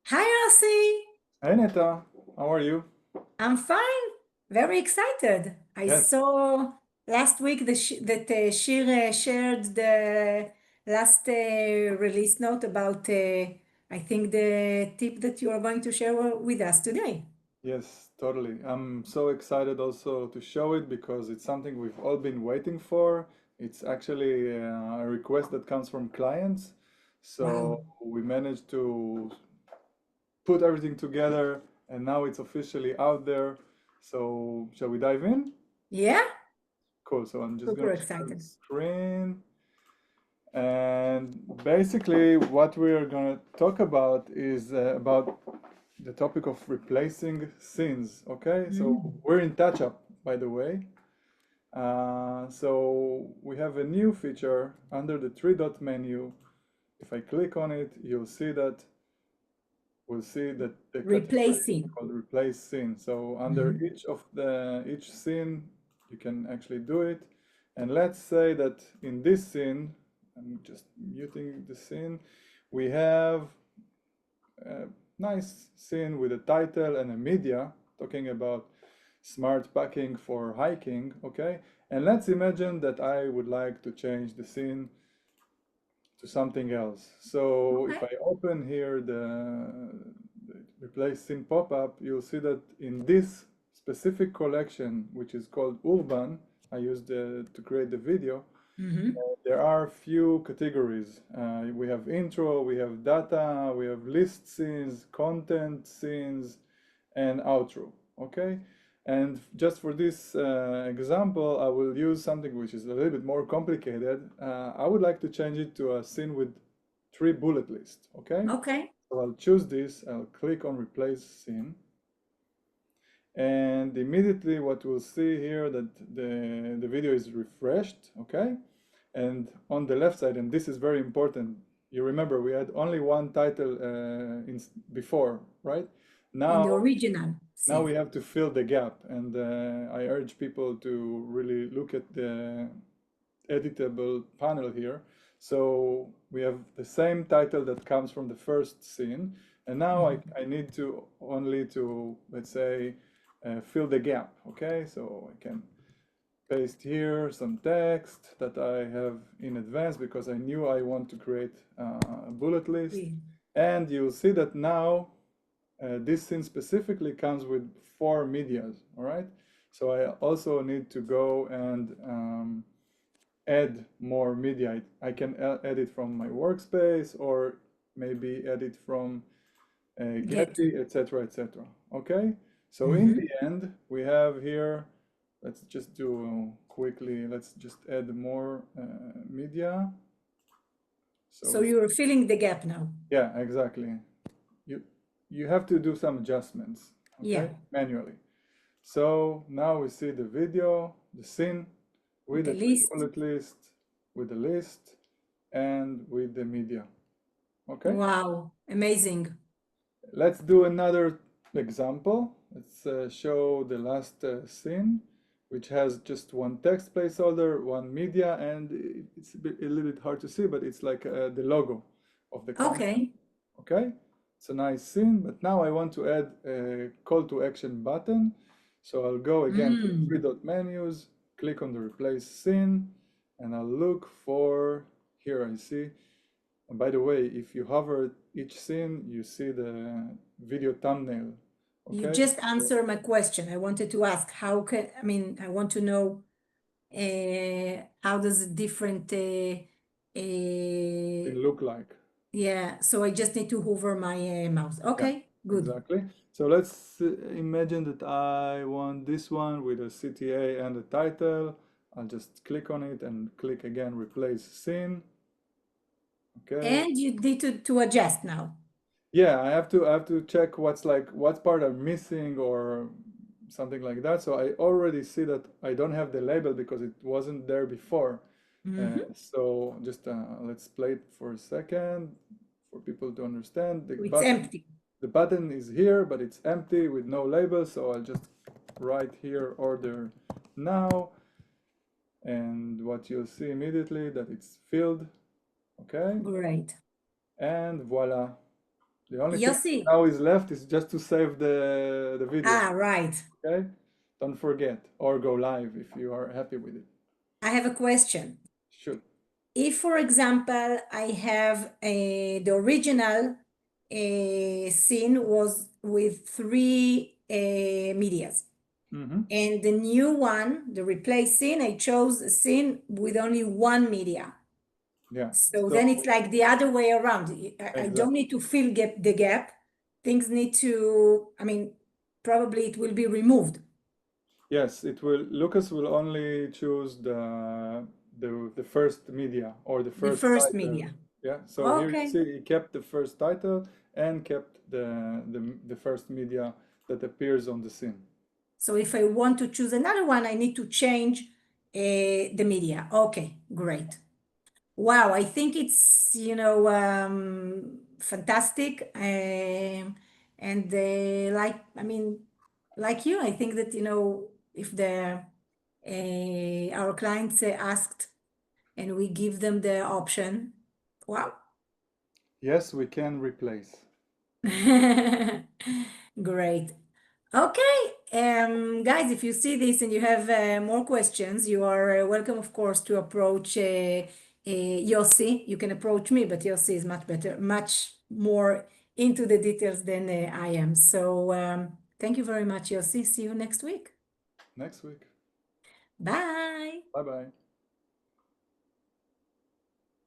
Hi, Elsie. Hey Neta, how are you? I'm fine. Very excited. I Yes, saw last week that Shir shared the last release note about, I think, the tip that you are going to share with us today. yes, totally. I'm so excited also to show it because it's something we've all been waiting for. It's actually a request that comes from clients. So Wow. we managed to put everything together and now it's officially out there. So shall we dive in? Yeah, Cool. So I'm just super gonna share the excited. screen. And basically, what we're going to talk about is about the topic of replacing scenes. Okay, so Mm. we're in touch up, by the way. So we have a new feature under the three dot menu. If I click on it, we'll see that the category is Replacing. called replace scene. So under Mhm. each scene, you can actually do it. And let's say that in this scene, I'm just muting the scene, we have a nice scene with a title and a media talking about smart packing for hiking, okay? And let's imagine that I would like to change the scene to something else. So if Okay. I open here the replace scene pop-up, you'll see that in this specific collection, which is called Urban, I used to create the video, Mhm. there are few categories. We have intro, we have data, we have list scenes, content scenes, and outro, okay? And just for this example, I will use something which is a little bit more complicated. I would like to change it to a scene with 3 bullet lists, okay? Okay. So I'll choose this, I'll click on replace scene, and immediately what we'll see here that the video is refreshed, okay? And on the left side, and this is very important, you remember we had only one title before, right? In Now the original now scene. we have to fill the gap, and I urge people to really look at the editable panel here. So we have the same title that comes from the first scene, and now Mhm. I need to only to, let's say, fill the gap, okay? So I can paste here some text that I have in advance because I knew I want to create a bullet list. We- And you'll see that now this scene specifically comes with 4 medias, all right? So I also need to go and add more media. I can edit from my workspace or maybe edit from Get. Getty, etc., etc. Okay, so in Mhm. the end, we have here, let's just do quickly, let's just add more media. So So you're filling the gap now. yeah, exactly. You you have to do some adjustments, Yeah. okay, manually. So now we see the video, the scene with The the three list. bullet list, with the list, and with the media. Okay, Wow. Amazing. let's do another example. Let's show the last scene, which has just one text placeholder, one media, and it's a little bit hard to see, but it's like the logo of the company. Okay. Okay, it's a nice scene, but now I want to add a call to action button. So I'll go again to the three Mm. dot menus, click on the replace scene, and I'll look for, here I see. And by the way, if you hover each scene, you see the video thumbnail. You Okay, just answered my question. I wanted to ask how can, I mean, I want to know how does it different, it uh, look like. yeah, so I just need to hover my mouse. Yeah, Okay, good. exactly. So let's imagine that I want this one with a CTA and a title. I'll just click on it and click again, replace scene. Okay. And you need to adjust now. Yeah, I have to check what's like what part I'm missing or something like that. So I already see that I don't have the label because it wasn't there before. Mhm. So just let's play it for a second for people to understand. So it's empty. The button is here, but it's empty with no label. So I'll just write here order now, and what you'll see immediately that it's filled. Okay, Great. and voila. The only thing Yossi. now is left is just to save the video. Ah, right. Okay? Don't forget, or go live if you are happy with it. I have a question. Shoot. If, for example, I have the original scene was with three medias, Mm-hmm. and the new one, the replace scene, I chose a scene with only one media. Yeah. So then it's like the other way around. I don't Exactly. need to fill the gap. Things need to, I mean, probably it will be removed. Yes, it will. Lucas will only choose the first media or the The first first title. media. Yeah. So here you Okay. see he kept the first title and kept the first media that appears on the scene. So if I want to choose another one, I need to change the media. Okay, great. Wow, I think it's, fantastic. And like, I mean, like you, I think that, if our clients asked and we give them the option, wow. Yes, we can replace. Great. Okay, guys, if you see this and you have more questions, you are welcome, of course, to approach Yossi. You can approach me, but Yossi is much better, much more into the details than I am. So thank you very much, Yossi. See you next week. Next week. Bye. Bye bye.